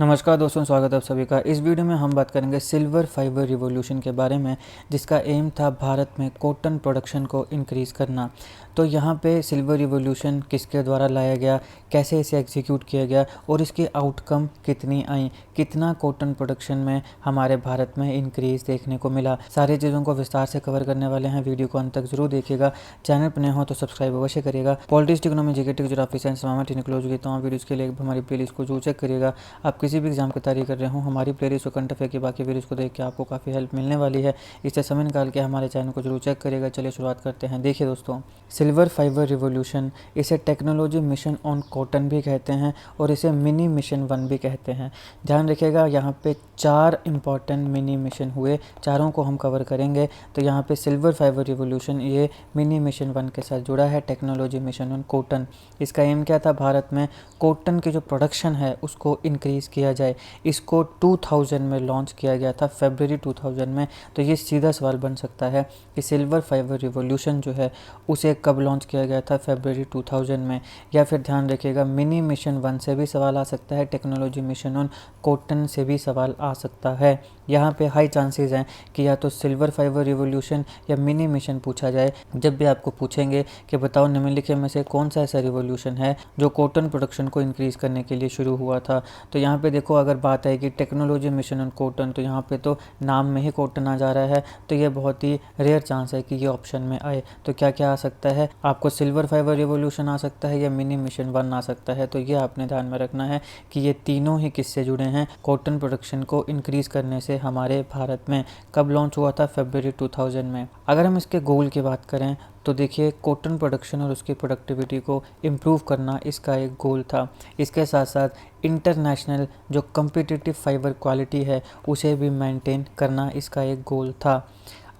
नमस्कार दोस्तों, स्वागत है आप सभी का। इस वीडियो में हम बात करेंगे सिल्वर फाइबर रिवॉल्यूशन के बारे में, जिसका एम था भारत में कॉटन प्रोडक्शन को इंक्रीज़ करना। तो यहाँ पे सिल्वर रिवॉल्यूशन किसके द्वारा लाया गया, कैसे इसे एग्जीक्यूट किया गया और इसकी आउटकम कितनी आई, कितना कॉटन प्रोडक्शन में हमारे भारत में इंक्रीज़ देखने को मिला, सारी चीज़ों को विस्तार से कवर करने वाले हैं। वीडियो को अंत तक जरूर देखिएगा। चैनल पर नए हो तो सब्सक्राइब अवश्य करिएगा। Politics, economy, GK, geography, science, technology तमाम वीडियोज़ के लिए हमारी प्लेलिस्ट को जरूर चेक करिएगा। आप किसी भी एग्जाम की तैयारी कर रहे हो, हमारी प्लेलिस्ट और करंट अफेयर की बाकी वीडियोज़ को देख के आपको काफ़ी हेल्प मिलने वाली है। इससे समय निकाल के हमारे चैनल को जरूर चेक करिएगा। चलिए शुरुआत करते हैं। देखिए दोस्तों, सिल्वर फाइबर रिवॉल्यूशन, इसे टेक्नोलॉजी मिशन ऑन कॉटन भी कहते हैं और इसे मिनी मिशन 1 भी कहते हैं। ध्यान रखिएगा, यहाँ पे 4 इंपॉर्टेंट मिनी मिशन हुए, चारों को हम कवर करेंगे। तो यहाँ पे सिल्वर फाइबर रिवॉल्यूशन ये मिनी मिशन 1 के साथ जुड़ा है, टेक्नोलॉजी मिशन ऑन कॉटन। इसका एम क्या था, भारत में कॉटन की जो प्रोडक्शन है उसको इंक्रीज़ किया जाए। इसको 2000 में लॉन्च किया गया था, फरवरी 2000 में। तो ये सीधा सवाल बन सकता है कि सिल्वर फाइबर रिवॉल्यूशन जो है उसे कब लॉन्च किया गया था, फरवरी 2000 में। या फिर ध्यान रखिएगा, मिनी मिशन 1 से भी सवाल आ सकता है, टेक्नोलॉजी मिशन ऑन कॉटन से भी सवाल आ सकता है। यहाँ पे हाई चांसेस हैं कि या तो सिल्वर फाइबर रिवॉल्यूशन या मिनी मिशन पूछा जाए। जब भी आपको पूछेंगे कि बताओ निम्नलिखित में से कौन सा ऐसा रिवॉल्यूशन है जो कॉटन प्रोडक्शन को इंक्रीज़ करने के लिए शुरू हुआ था, तो यहाँ पे देखो, अगर बात है कि टेक्नोलॉजी मिशन ऑन कॉटन, तो यहाँ पे तो नाम में ही कॉटन आ जा रहा है। तो ये बहुत ही रेयर चांस है कि ये ऑप्शन में आए। तो क्या क्या आ सकता है, आपको सिल्वर फाइबर रिवॉल्यूशन आ सकता है या मिनी मिशन 1 आ सकता है। तो ये आपने ध्यान में रखना है कि ये तीनों ही किससे जुड़े हैं, कॉटन प्रोडक्शन को इंक्रीज़ करने से हमारे भारत में। कब लॉन्च हुआ था, फरवरी 2000 में। अगर हम इसके गोल की बात करें तो देखिए, कॉटन प्रोडक्शन और उसकी प्रोडक्टिविटी को इम्प्रूव करना इसका एक गोल था। इसके साथ साथ इंटरनेशनल जो कम्पिटिटिव फाइबर क्वालिटी है उसे भी मेंटेन करना इसका एक गोल था।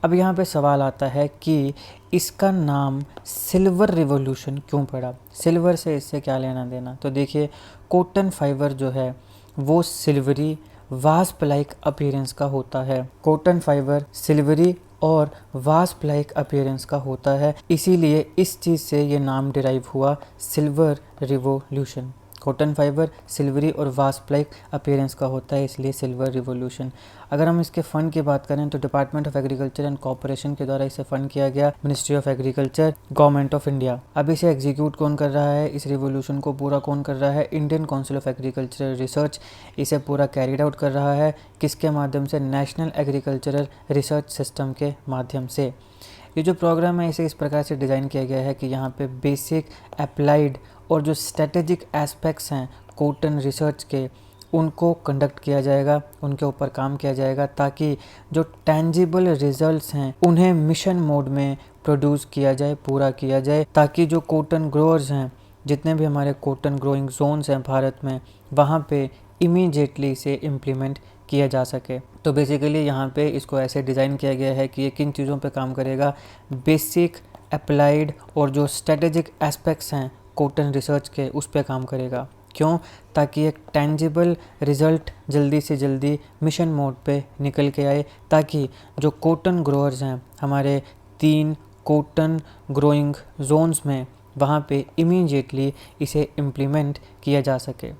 अब यहाँ पे सवाल आता है कि इसका नाम सिल्वर रिवॉल्यूशन क्यों पड़ा, सिल्वर से इससे क्या लेना देना। तो देखिए, कॉटन फाइबर जो है वो सिल्वरी वास्प लाइक अपीयरेंस का होता है। कॉटन फाइबर सिल्वरी और वास्प लाइक अपीयरेंस का होता है, इसीलिए इस चीज़ से ये नाम डिराइव हुआ, silver revolution. Cotton fibre silvery और वास्प लाइक अपीयरेंस का होता है, इसलिए सिल्वर रिवॉल्यूशन। अगर हम इसके फ़ंड की बात करें तो department of agriculture and corporation के द्वारा इसे फ़ंड किया गया, ministry of agriculture, government of India. अब इसे एग्जीक्यूट कौन कर रहा है, इस रिवॉल्यूशन को पूरा कौन कर रहा है, Indian council of agricultural research इसे पूरा कैरिड आउट कर रहा है। किसके माध्यम से, नेशनल एग्रीकल्चरल रिसर्च सिस्टम के माध्यम से। ये जो प्रोग्राम है इसे इस प्रकार से डिज़ाइन किया गया है कि यहाँ पे बेसिक, अप्लाइड और जो स्ट्रेटेजिक एस्पेक्ट्स हैं कॉटन रिसर्च के, उनको कंडक्ट किया जाएगा, उनके ऊपर काम किया जाएगा, ताकि जो टेंजिबल रिजल्ट्स हैं उन्हें मिशन मोड में प्रोड्यूस किया जाए, पूरा किया जाए, ताकि जो कॉटन ग्रोअर्स हैं, जितने भी हमारे कॉटन ग्रोइंग जोन्स हैं भारत में, वहाँ पे इमीडिएटली इसे इम्प्लीमेंट किया जा सके। तो बेसिकली यहाँ पे इसको ऐसे डिज़ाइन किया गया है कि ये किन चीज़ों पे काम करेगा, बेसिक, अप्लाइड और जो स्ट्रेटेजिक एस्पेक्ट्स हैं कॉटन रिसर्च के, उस पे काम करेगा। क्यों, ताकि एक टेंजिबल रिज़ल्ट जल्दी से जल्दी मिशन मोड पे निकल के आए, ताकि जो कॉटन ग्रोअर्स हैं हमारे 3 कॉटन ग्रोइंग जोन्स में, वहाँ पे इमीडिएटली इसे इम्प्लीमेंट किया जा सके।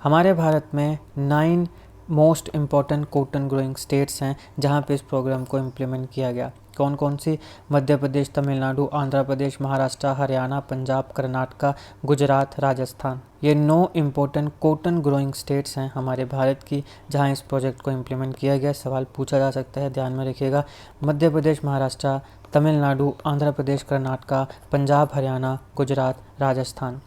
हमारे भारत में 9 most important cotton growing states हैं जहाँ पे इस प्रोग्राम को इम्प्लीमेंट किया गया। कौन कौन सी, मध्य प्रदेश, तमिलनाडु, आंध्र प्रदेश, महाराष्ट्र, हरियाणा, पंजाब, कर्नाटका, गुजरात, राजस्थान। ये 9 इम्पोर्टेंट कॉटन ग्रोइंग स्टेट्स हैं हमारे भारत की जहां इस प्रोजेक्ट को इम्प्लीमेंट किया गया। सवाल पूछा जा सकता है, ध्यान में रखिएगा, मध्य प्रदेश, महाराष्ट्र, तमिलनाडु, आंध्र प्रदेश, कर्नाटका, पंजाब, हरियाणा, गुजरात, राजस्थान।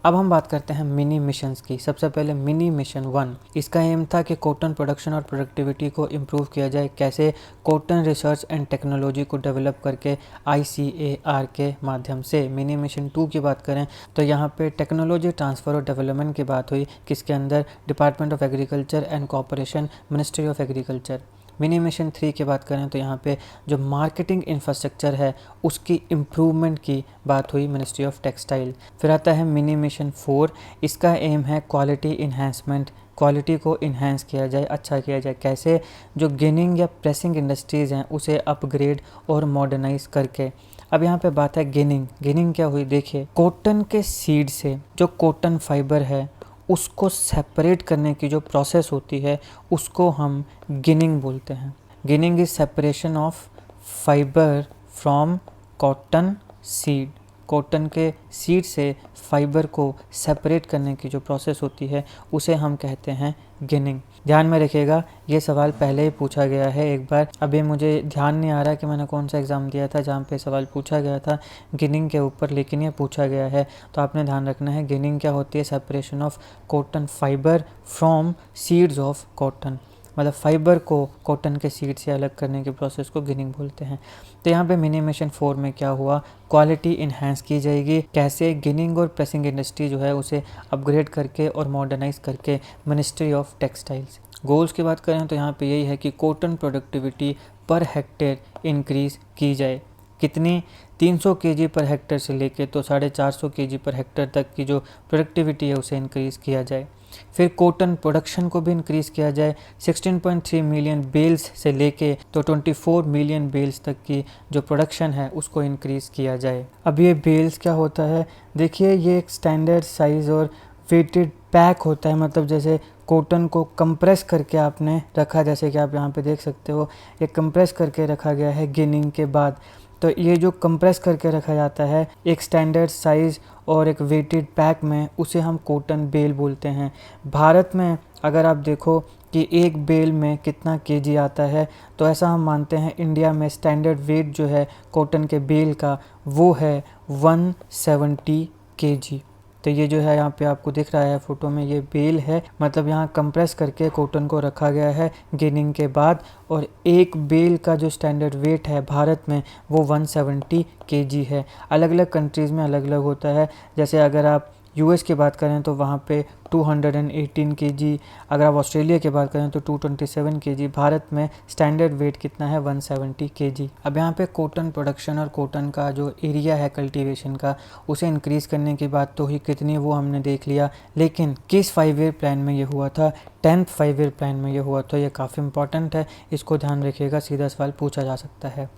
अब हम बात करते हैं मिनी मिशंस की। सबसे पहले मिनी मिशन 1, इसका एम था कि कॉटन प्रोडक्शन और प्रोडक्टिविटी को इम्प्रूव किया जाए। कैसे, कॉटन रिसर्च एंड टेक्नोलॉजी को डेवलप करके ICAR के माध्यम से। मिनी मिशन 2 की बात करें तो यहाँ पे टेक्नोलॉजी ट्रांसफ़र और डेवलपमेंट की बात हुई, किसके अंदर, department of agriculture and corporation, ministry of agriculture. Mini mission 3 की बात करें तो यहाँ पे जो मार्केटिंग इंफ्रास्ट्रक्चर है उसकी इम्प्रूवमेंट की बात हुई, मिनिस्ट्री ऑफ टेक्सटाइल। फिर आता है मिनी मिशन 4, इसका एम है क्वालिटी इन्हेंसमेंट, क्वालिटी को इन्हेंस किया जाए, अच्छा किया जाए। कैसे, जो गिनिंग या प्रेसिंग इंडस्ट्रीज़ हैं उसे अपग्रेड और मॉडर्नाइज करके। अब यहाँ पे बात है गिनिंग। गिनिंग क्या हुई, देखिए, कॉटन के सीड से जो कॉटन फाइबर है उसको सेपरेट करने की जो प्रोसेस होती है उसको हम गिनिंग बोलते हैं। Ginning is separation of fibre from cotton seed. Cotton के सीड से फाइबर को सेपरेट करने की जो प्रोसेस होती है उसे हम कहते हैं गिनिंग। ध्यान में रखिएगा, ये सवाल पहले ही पूछा गया है एक बार। अभी मुझे ध्यान नहीं आ रहा कि मैंने कौन सा एग्ज़ाम दिया था जहाँ पे सवाल पूछा गया था गिनिंग के ऊपर, लेकिन ये पूछा गया है तो आपने ध्यान रखना है। गिनिंग क्या होती है? Separation of cotton fibre from seeds of cotton, मतलब फाइबर को कॉटन के सीड से अलग करने के प्रोसेस को गिनिंग बोलते हैं। तो यहाँ पे मिनीमेशन 4 में क्या हुआ? क्वालिटी इन्हेंस की जाएगी। कैसे? गिनिंग और प्रेसिंग इंडस्ट्री जो है उसे अपग्रेड करके और मॉडर्नाइज करके मिनिस्ट्री ऑफ टेक्सटाइल्स। गोल्स की बात करें तो यहाँ पे यही है कि cotton productivity per hectare increase की जाए। कितनी? 300 केजी पर हेक्टेयर से लेके तो 450 केजी पर हेक्टेयर तक की जो प्रोडक्टिविटी है उसे इंक्रीज़ किया जाए। फिर कॉटन प्रोडक्शन को भी इंक्रीज़ किया जाए। 16.3 मिलियन बेल्स से लेके तो 24 मिलियन बेल्स तक की जो प्रोडक्शन है उसको इंक्रीज़ किया जाए। अब ये बेल्स क्या होता है? देखिए, ये एक स्टैंडर्ड साइज़ और वेटेड पैक होता है, मतलब जैसे कॉटन को कंप्रेस करके आपने रखा, जैसे कि आप यहाँ पे देख सकते हो ये कंप्रेस करके रखा गया है गिनिंग के बाद। तो ये जो कंप्रेस करके रखा जाता है एक स्टैंडर्ड साइज़ और एक वेटेड पैक में, उसे हम कॉटन बेल बोलते हैं। भारत में अगर आप देखो कि एक बेल में कितना केजी आता है, तो ऐसा हम मानते हैं इंडिया में स्टैंडर्ड वेट जो है कॉटन के बेल का वो है 170 केजी। तो ये जो है यहाँ पे आपको दिख रहा है फोटो में, ये बेल है, मतलब यहाँ कंप्रेस करके कॉटन को रखा गया है गिनिंग के बाद। और एक बेल का जो स्टैंडर्ड वेट है भारत में वो 170 केजी है। अलग अलग कंट्रीज़ में अलग अलग होता है। जैसे अगर आप यूएस की बात करें तो वहाँ पे 218 केजी, अगर आप ऑस्ट्रेलिया की बात करें तो 227 केजी। भारत में स्टैंडर्ड वेट कितना है? 170 केजी। अब यहाँ पे कॉटन प्रोडक्शन और कॉटन का जो एरिया है कल्टीवेशन का उसे इंक्रीज़ करने की बात तो ही कितनी वो हमने देख लिया, लेकिन किस 5 ईयर प्लान में ये हुआ था? 10th 5 ईयर प्लान में ये हुआ था। ये काफ़ी इंपॉर्टेंट है, इसको ध्यान रखिएगा, सीधा सवाल पूछा जा सकता है।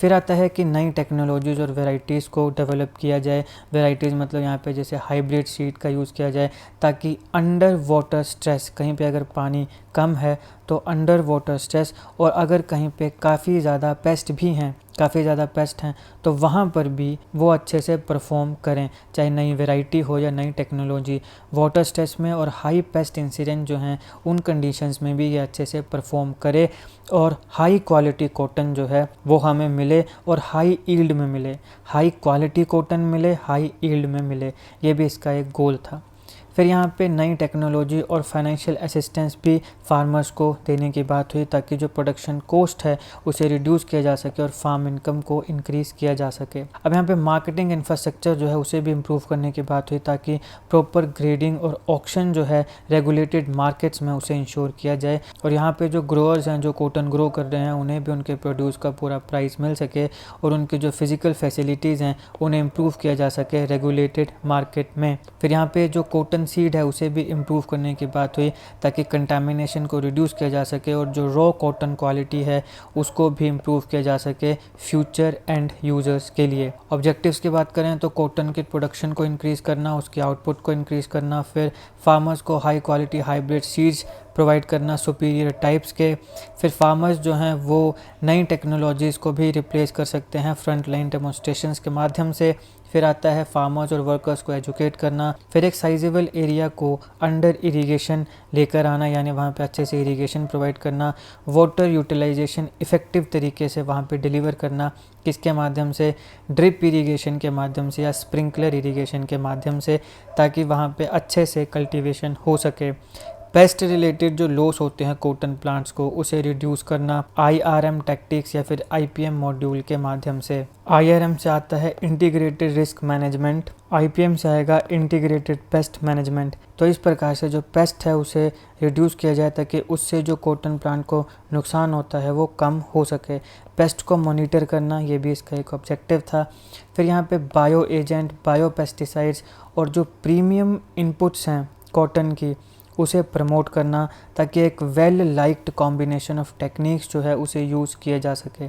फिर आता है कि नई टेक्नोलॉजीज़ और वेराइटीज़ को डेवलप किया जाए। वेराइटीज़ मतलब यहाँ पे जैसे हाइब्रिड सीड का यूज़ किया जाए, ताकि अंडर वाटर स्ट्रेस, कहीं पे अगर पानी कम है तो अंडर वाटर स्ट्रेस, और अगर कहीं पे काफ़ी ज़्यादा पेस्ट भी हैं, काफ़ी ज़्यादा पेस्ट हैं, तो वहाँ पर भी वो अच्छे से परफॉर्म करें, चाहे नई वैरायटी हो या नई टेक्नोलॉजी। वाटर स्ट्रेस में और हाई पेस्ट इंसिडेंट जो हैं उन कंडीशंस में भी ये अच्छे से परफॉर्म करे, और हाई क्वालिटी कॉटन जो है वो हमें मिले और हाई ईल्ड में मिले। हाई क्वालिटी कॉटन मिले, हाई ईल्ड में मिले, ये भी इसका एक गोल था। फिर यहाँ पे नई टेक्नोलॉजी और फाइनेंशियल असिस्टेंस भी फार्मर्स को देने की बात हुई, ताकि जो प्रोडक्शन कॉस्ट है उसे रिड्यूस किया जा सके और फार्म इनकम को इंक्रीज़ किया जा सके। अब यहाँ पे मार्केटिंग इंफ्रास्ट्रक्चर जो है उसे भी इम्प्रूव करने की बात हुई, ताकि प्रॉपर ग्रेडिंग और ऑक्शन जो है रेगुलेटेड मार्केट्स में उसे इंश्योर किया जाए। और यहाँ पे जो ग्रोअर्स हैं, जो कॉटन ग्रो कर रहे हैं, उन्हें भी उनके प्रोड्यूस का पूरा प्राइस मिल सके, और उनकी जो फिजिकल फैसिलिटीज़ हैं उन्हें इम्प्रूव किया जा सके रेगुलेटेड मार्केट में। फिर यहाँ पे जो कॉटन सीड है उसे भी इम्प्रूव करने की बात हुई, ताकि कंटामिनेशन को रिड्यूस किया जा सके, और जो रॉ कॉटन क्वालिटी है उसको भी इम्प्रूव किया जा सके फ्यूचर एंड यूज़र्स के लिए। ऑब्जेक्टिव्स की बात करें तो कॉटन के प्रोडक्शन को इंक्रीज़ करना, उसके आउटपुट को इंक्रीज़ करना, फिर फार्मर्स को high quality hybrid seeds provide करना सुपीरियर टाइप्स के। फिर फार्मर्स जो हैं वो नई टेक्नोलॉजीज़ को भी रिप्लेस कर सकते हैं फ्रंट लाइन डेमोन्स्ट्रेशंस के माध्यम से। फिर आता है फार्मर्स और वर्कर्स को एजुकेट करना। फिर एक साइजेबल एरिया को अंडर इरिगेशन लेकर आना, यानी वहाँ पे अच्छे से इरिगेशन प्रोवाइड करना। वाटर यूटिलाइजेशन इफ़ेक्टिव तरीके से वहाँ पे डिलीवर करना, किसके माध्यम से? ड्रिप इरिगेशन के माध्यम से या स्प्रिंकलर इरिगेशन के माध्यम से, ताकि वहाँ पे अच्छे से कल्टीवेशन हो सके। पेस्ट रिलेटेड जो लॉस होते हैं कॉटन प्लांट्स को, उसे रिड्यूस करना IRM टैक्टिक्स या फिर IPM मॉड्यूल के माध्यम से। IRM से आता है इंटीग्रेटेड रिस्क मैनेजमेंट, IPM से आएगा इंटीग्रेटेड पेस्ट मैनेजमेंट। तो इस प्रकार से जो पेस्ट है उसे रिड्यूस किया जाए, ताकि उससे जो कॉटन प्लांट को नुकसान होता है वो कम हो सके। पेस्ट को मॉनिटर करना, ये भी इसका एक ऑब्जेक्टिव था। फिर यहाँ पे बायो एजेंट, बायो पेस्टिसाइड्स और जो प्रीमियम इनपुट्स हैं कॉटन की, उसे प्रमोट करना, ताकि एक well liked combination of techniques जो है उसे यूज़ किया जा सके।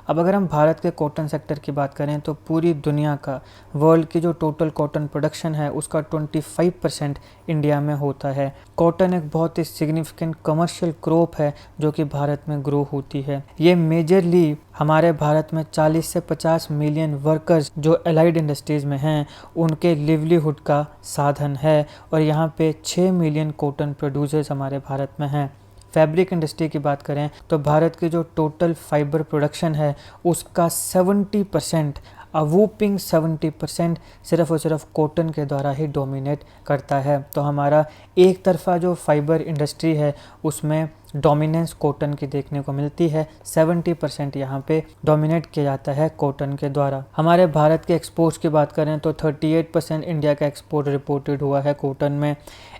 अब अगर हम भारत के कॉटन सेक्टर की बात करें तो पूरी दुनिया का, वर्ल्ड की जो टोटल कॉटन प्रोडक्शन है उसका 25% इंडिया में होता है। कॉटन एक बहुत ही सिग्निफिकेंट कमर्शियल क्रॉप है जो कि भारत में ग्रो होती है। ये मेजरली हमारे भारत में 40 से 50 मिलियन वर्कर्स जो एलाइड इंडस्ट्रीज़ में हैं उनके लिवलीहुड का साधन है, और यहाँ पे 6 मिलियन कॉटन प्रोड्यूसर्स हमारे भारत में हैं। फैब्रिक इंडस्ट्री की बात करें तो भारत की जो टोटल फाइबर प्रोडक्शन है उसका 70%, वूपिंग 70% सिर्फ और सिर्फ कॉटन के द्वारा ही डोमिनेट करता है। तो हमारा एक तरफा जो फाइबर इंडस्ट्री है उसमें डोमिनेंस कॉटन की देखने को मिलती है। 70% यहाँ पे डोमिनेट किया जाता है कॉटन के द्वारा। हमारे भारत के एक्सपोर्ट्स की बात करें तो 38% इंडिया का एक्सपोर्ट रिपोर्टेड हुआ है कॉटन में।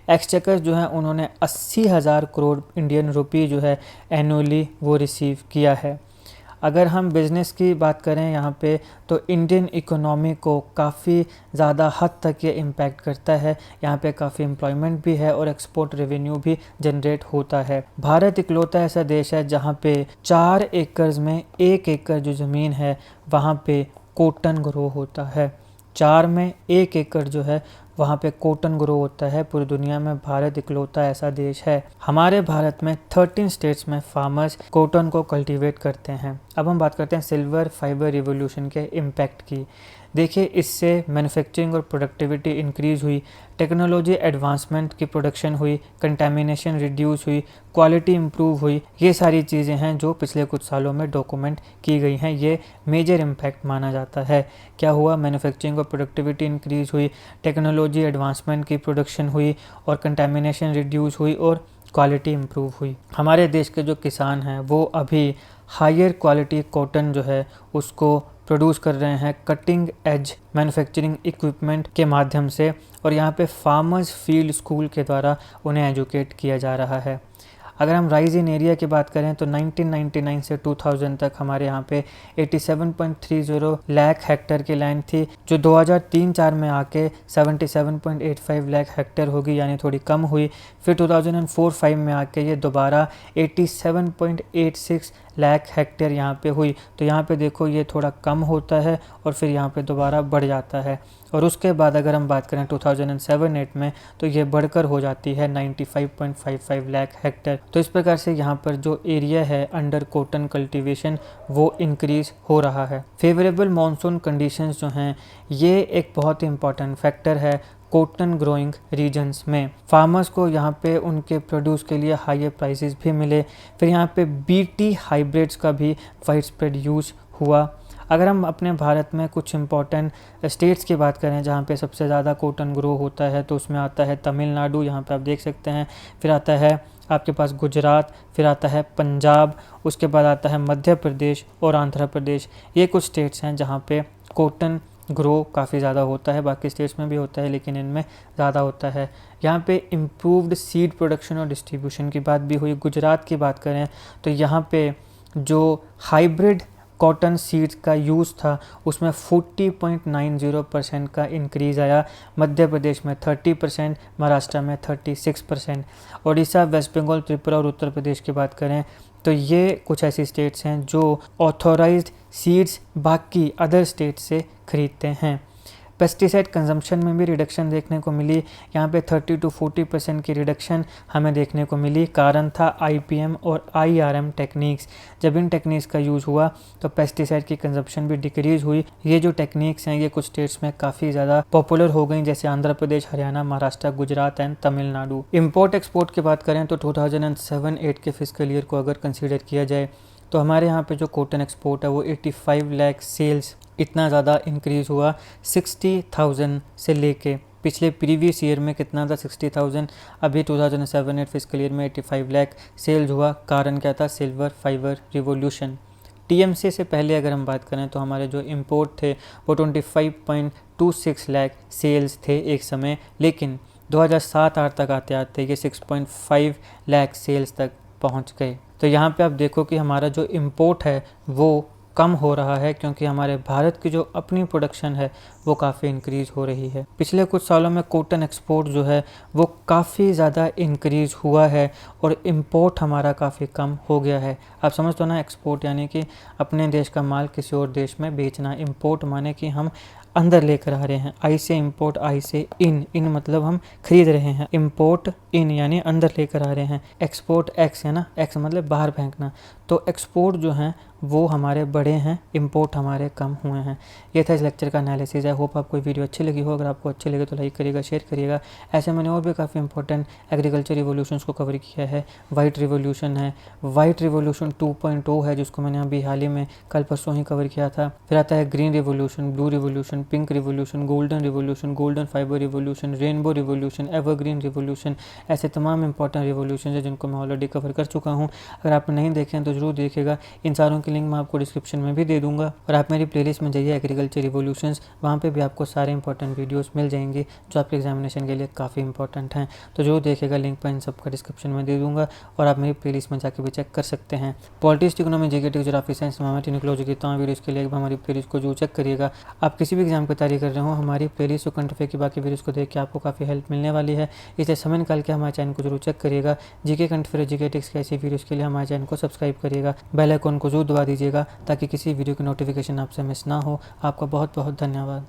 एक्सचेकर्स जो हैं उन्होंने 80,000 करोड़ इंडियन रुपी जो है एनुअली वो रिसीव किया है। अगर हम बिज़नेस की बात करें यहाँ पे तो इंडियन इकोनॉमी को काफ़ी ज़्यादा हद तक ये इम्पैक्ट करता है। यहाँ पे काफ़ी एम्प्लॉयमेंट भी है और एक्सपोर्ट रेवेन्यू भी जनरेट होता है। भारत इकलौता ऐसा देश है जहाँ पे 4 एकड़ में 1 एकड़ जो ज़मीन है वहाँ पे कॉटन ग्रो होता है। 4 में 1 एकड़ जो है वहाँ पे कॉटन ग्रो होता है। पूरी दुनिया में भारत इकलौता ऐसा देश है। हमारे भारत में 13 स्टेट्स में फार्मर्स कॉटन को कल्टीवेट करते हैं। अब हम बात करते हैं सिल्वर फाइबर रिवॉल्यूशन के इम्पैक्ट की। देखिए, इससे मैन्युफैक्चरिंग और प्रोडक्टिविटी इंक्रीज़ हुई, टेक्नोलॉजी एडवांसमेंट की प्रोडक्शन हुई, कंटामिनेशन रिड्यूस हुई, क्वालिटी इंप्रूव हुई। ये सारी चीज़ें हैं जो पिछले कुछ सालों में डॉक्यूमेंट की गई हैं। ये मेजर इम्पैक्ट माना जाता है। क्या हुआ? मैन्युफैक्चरिंग और प्रोडक्टिविटी इंक्रीज़ हुई, टेक्नोलॉजी एडवांसमेंट की प्रोडक्शन हुई और कंटामिनेशन रिड्यूस हुई और क्वालिटी इंप्रूव हुई। हमारे देश के जो किसान हैं वो अभी हायर क्वालिटी कॉटन जो है उसको प्रोड्यूस कर रहे हैं कटिंग एज मैन्युफैक्चरिंग इक्विपमेंट के माध्यम से, और यहाँ पे फार्मर्स फील्ड स्कूल के द्वारा उन्हें एजुकेट किया जा रहा है। अगर हम राइज इन एरिया की बात करें तो 1999 से 2000 तक हमारे यहाँ पे 87.30 लाख हेक्टेयर की लैंड थी, जो 2003-04 में आके 77.85 लाख हेक्टेयर होगी, यानी थोड़ी कम हुई। फिर 2004-05 में आके ये दोबारा 87.86 लाख हेक्टेयर यहाँ पे हुई। तो यहाँ पे देखो ये थोड़ा कम होता है और फिर यहाँ पे दोबारा बढ़ जाता है। और उसके बाद अगर हम बात करें 2007-08 में तो ये बढ़कर हो जाती है 95.55 लाख हेक्टेयर। तो इस प्रकार से यहाँ पर जो एरिया है अंडर कॉटन कल्टीवेशन वो इंक्रीज़ हो रहा है। फेवरेबल मॉनसून कंडीशंस जो हैं ये एक बहुत ही इंपॉर्टेंट फैक्टर है कॉटन ग्रोइंग रीजन्स में। फार्मर्स को यहाँ पे उनके प्रोड्यूस के लिए हायर प्राइसेस भी मिले। फिर यहाँ पे बीटी हाइब्रिड्स का भी वाइड स्प्रेड यूज़ हुआ। अगर हम अपने भारत में कुछ इंपॉर्टेंट स्टेट्स की बात करें जहाँ पे सबसे ज़्यादा कॉटन ग्रो होता है तो उसमें आता है तमिलनाडु, यहाँ पे आप देख सकते हैं। फिर आता है आपके पास गुजरात, फिर आता है पंजाब, उसके बाद आता है मध्य प्रदेश और आंध्र प्रदेश। ये कुछ स्टेट्स हैं जहाँ पे कॉटन ग्रो काफ़ी ज़्यादा होता है। बाकी स्टेट्स में भी होता है लेकिन इनमें ज़्यादा होता है। यहाँ पे इम्प्रूव्ड सीड प्रोडक्शन और डिस्ट्रीब्यूशन की बात भी हुई। गुजरात की बात करें तो यहाँ पे जो हाइब्रिड कॉटन सीड्स का यूज़ था उसमें 40.90% का इंक्रीज़ आया। मध्य प्रदेश में 30%, महाराष्ट्र में 36%। ओडिशा, वेस्ट बंगाल, त्रिपुरा और उत्तर प्रदेश की बात करें तो ये कुछ ऐसी स्टेट्स हैं जो ऑथोराइज्ड सीड्स बाकी अदर स्टेट से खरीदते हैं। पेस्टिसाइड कंजम्पशन में भी रिडक्शन देखने को मिली। यहाँ पे 30 to 40% की रिडक्शन हमें देखने को मिली। कारण था IPM और IRM टेक्निक्स। जब इन टेक्निक्स का यूज़ हुआ तो पेस्टिसाइड की कंजम्पशन भी डिक्रीज़ हुई। ये जो टेक्निक्स हैं ये कुछ स्टेट्स में काफ़ी ज़्यादा पॉपुलर हो गई, जैसे Andhra Pradesh, Haryana, Maharashtra, Gujarat and Tamil Nadu. Import export की बात करें तो 2007-08 के फिस्कल ईयर को अगर कंसिडर किया जाए तो हमारे यहाँ पे जो कॉटन एक्सपोर्ट है वो 85 लाख सेल्स इतना ज़्यादा इंक्रीज़ हुआ 60,000 से लेके। पिछले प्रीवियस ईयर में कितना था? 60,000। अभी 2007-08 फिस्कल ईयर में 85 लाख सेल्स हुआ। कारण क्या था? Silver fibre revolution. TMC से पहले अगर हम बात करें तो हमारे जो इंपोर्ट थे वो 25.26 लाख सेल्स थे एक समय, लेकिन 2007-08 तक आते आते ये 6.5 लाख सेल्स तक पहुंच गए। तो यहाँ पे आप देखो कि हमारा जो इंपोर्ट है वो कम हो रहा है, क्योंकि हमारे भारत की जो अपनी प्रोडक्शन है वो काफ़ी इंक्रीज़ हो रही है। पिछले कुछ सालों में कॉटन एक्सपोर्ट जो है वो काफ़ी ज़्यादा इंक्रीज़ हुआ है और इम्पोर्ट हमारा काफ़ी कम हो गया है। आप समझ तो ना, एक्सपोर्ट यानी कि अपने देश का माल किसी और देश में बेचना, इम्पोर्ट माने कि हम अंदर लेकर आ रहे हैं। आई से इम्पोर्ट, आई से इन मतलब हम खरीद रहे हैं। इम्पोर्ट इन यानी अंदर लेकर आ रहे हैं। एक्सपोर्ट एक्स है ना, एक्स मतलब बाहर फेंकना। तो एक्सपोर्ट जो हैं वो हमारे बड़े हैं, इंपोर्ट हमारे कम हुए हैं। ये था इस लेक्चर का एनालिसिस। आई होप आपको वीडियो अच्छी लगी हो। अगर आपको अच्छी लगे तो लाइक करिएगा, शेयर करिएगा। ऐसे मैंने और भी काफ़ी इंपॉर्टेंट एग्रीकल्चर रिवोल्यूशंस को कवर किया है। वाइट रिवोल्यूशन है, वाइट रिवोल्यूशन 2.0 है जिसको मैंने अभी हाल ही में कल परसों ही कवर किया था। फिर आता है green revolution, blue revolution, pink revolution, golden revolution, golden fibre revolution, rainbow revolution, evergreen revolution. ऐसे तमाम इंपॉर्टेंट रिवोल्यूशन है जिनको मैं ऑलरेडी कवर कर चुका हूँ। अगर आपने नहीं देखे हैं तो ज़रूर देखिएगा। इन सारों की लिंक मैं आपको डिस्क्रिप्शन में भी दे दूंगा, और आप मेरी प्लेलिस्ट में जाइए एग्रीकल्चर रिवोल्यूशंस, वहाँ पे भी आपको सारे इंपॉर्टेंट वीडियोस मिल जाएंगे जो आपके एग्जामिनेशन के लिए काफ़ी इंपॉर्टेंट हैं। तो जो देखिएगा, लिंक मैं इन सब का डिस्क्रिप्शन में दे दूंगा, और आप मेरी प्लेलिस्ट में जाकर भी चेक कर सकते हैं। Politics, economy, GK, geography, science, environment, ecology की तमाम वीडियोस के लिए हमारी प्लेलिस्ट को जो चेक करिएगा। आप किसी भी एग्जाम की तैयारी कर रहे हो, हमारी प्लेलिस्ट और करंट अफेयर की बाकी वीडियोस को देख के आपको काफ़ी हेल्प मिलने वाली है। इसलिए समय निकाल के हमारे चैनल को जरूर चेक करिएगा। GK, current affair, GK tricks के ऐसी वीडियोस के लिए हमारे चैनल को सब्सक्राइब करिएगा। बेल आइकन को जरूर दबा दीजिएगा ताकि किसी वीडियो की नोटिफिकेशन आपसे मिस ना हो। आपका बहुत बहुत धन्यवाद।